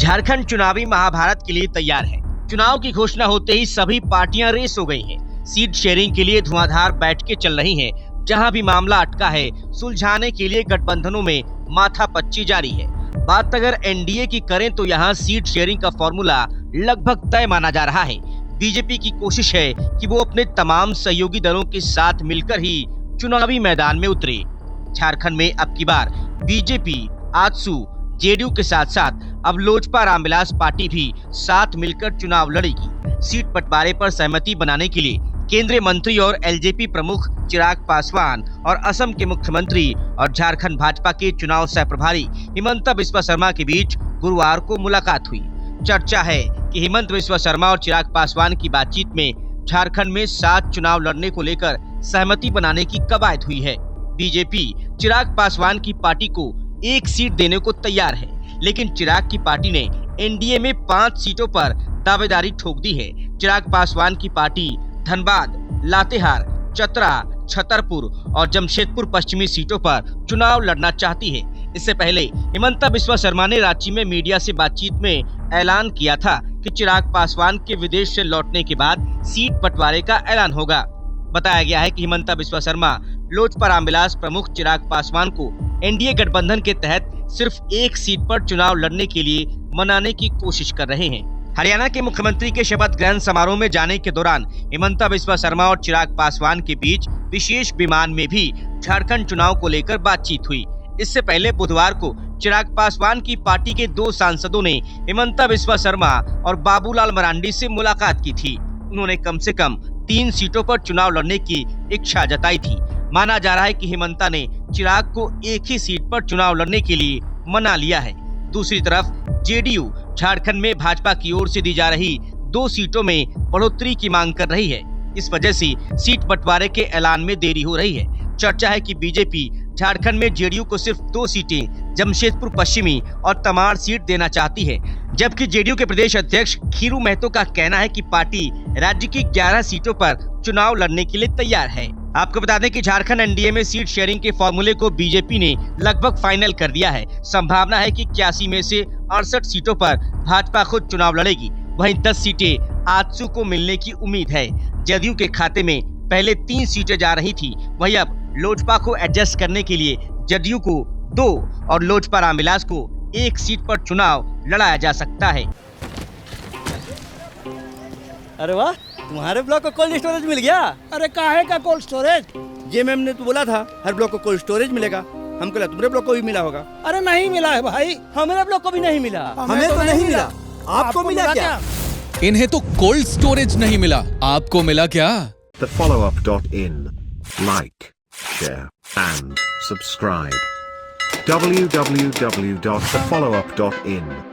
झारखंड चुनावी महाभारत के लिए तैयार है। चुनाव की घोषणा होते ही सभी पार्टियां रेस हो गई हैं। सीट शेयरिंग के लिए धुआंधार बैठकें चल रही हैं। जहां भी मामला अटका है, सुलझाने के लिए गठबंधनों में माथापच्ची जारी है। बात अगर एनडीए की करें तो यहां सीट शेयरिंग का फॉर्मूला लगभग तय माना जा रहा है। बीजेपी की कोशिश है कि वो अपने तमाम सहयोगी दलों के साथ मिलकर ही चुनावी मैदान में उतरे। झारखंड में अब की बार बीजेपी, आजसू, जेडीयू के साथ साथ अब लोजपा रामविलास पार्टी भी साथ मिलकर चुनाव लड़ेगी। सीट बंटवारे पर सहमति बनाने के लिए केंद्रीय मंत्री और एलजेपी प्रमुख चिराग पासवान और असम के मुख्यमंत्री और झारखंड भाजपा के चुनाव सह प्रभारी हिमंता बिस्वा शर्मा के बीच गुरुवार को मुलाकात हुई। चर्चा है कि हिमंत बिस्वा शर्मा और चिराग पासवान की बातचीत में झारखंड में 7 चुनाव लड़ने को लेकर सहमति बनाने की कवायद हुई है। बीजेपी चिराग पासवान की पार्टी को 1 सीट देने को तैयार है, लेकिन चिराग की पार्टी ने एनडीए में 5 सीटों पर दावेदारी ठोक दी है। चिराग पासवान की पार्टी धनबाद, लातेहार, चतरा, छतरपुर और जमशेदपुर पश्चिमी सीटों पर चुनाव लड़ना चाहती है। इससे पहले हिमंता बिस्वा शर्मा ने रांची में मीडिया से बातचीत में ऐलान किया था कि चिराग पासवान के विदेश से लौटने के बाद सीट बंटवारे का ऐलान होगा। बताया गया है कि हिमंता बिस्वा शर्मा लोजपा रामविलास प्रमुख चिराग पासवान को एनडीए गठबंधन के तहत सिर्फ 1 सीट पर चुनाव लड़ने के लिए मनाने की कोशिश कर रहे हैं। हरियाणा के मुख्यमंत्री के शपथ ग्रहण समारोह में जाने के दौरान हिमंता बिस्वा शर्मा और चिराग पासवान के बीच विशेष विमान में भी झारखंड चुनाव को लेकर बातचीत हुई। इससे पहले बुधवार को चिराग पासवान की पार्टी के 2 सांसदों ने हिमंता बिस्वा शर्मा और बाबूलाल मरांडी से मुलाकात की थी। उन्होंने कम से कम 3 सीटों पर चुनाव लड़ने की इच्छा जताई थी। माना जा रहा है कि हिमंता ने चिराग को 1 ही सीट पर चुनाव लड़ने के लिए मना लिया है। दूसरी तरफ जेडीयू झारखंड में भाजपा की ओर से दी जा रही 2 सीटों में बढ़ोतरी की मांग कर रही है। इस वजह से सीट बंटवारे के ऐलान में देरी हो रही है। चर्चा है कि बीजेपी झारखंड में जेडीयू को सिर्फ 2 सीटें जमशेदपुर पश्चिमी और तमाड़ सीट देना चाहती है, जबकि जेडीयू के प्रदेश अध्यक्ष खीरू महतो का कहना है कि पार्टी राज्य की 11 सीटों पर चुनाव लड़ने के लिए तैयार है। आपको बता दें कि झारखंड एनडीए में सीट शेयरिंग के फॉर्मूले को बीजेपी ने लगभग फाइनल कर दिया है। संभावना है कि 81 में से 68 सीटों पर भाजपा खुद चुनाव लड़ेगी। वहीं 10 सीटें आजसू को मिलने की उम्मीद है। जदयू के खाते में पहले 3 सीटें जा रही थी, वहीं अब लोजपा को एडजस्ट करने के लिए जदयू को 2 और लोजपा रामविलास को 1 सीट पर चुनाव लड़ाया जा सकता है। अरे वाह, तुम्हारे ब्लॉक को कोल्ड स्टोरेज मिल गया। अरे काहे का कोल्ड स्टोरेज? ये मैम ने तो बोला था हर ब्लॉक को कोल्ड स्टोरेज मिलेगा। हमको लगा तुम्हारे ब्लॉक को भी मिला होगा। अरे नहीं मिला है भाई, हमारे ब्लॉक को भी नहीं मिला। हमें तो नहीं मिला। आपको मिला क्या? इन्हें तो कोल्ड स्टोरेज नहीं मिला, आपको मिला क्या? thefollowup.in. Like, share and subscribe. www.thefollowup.in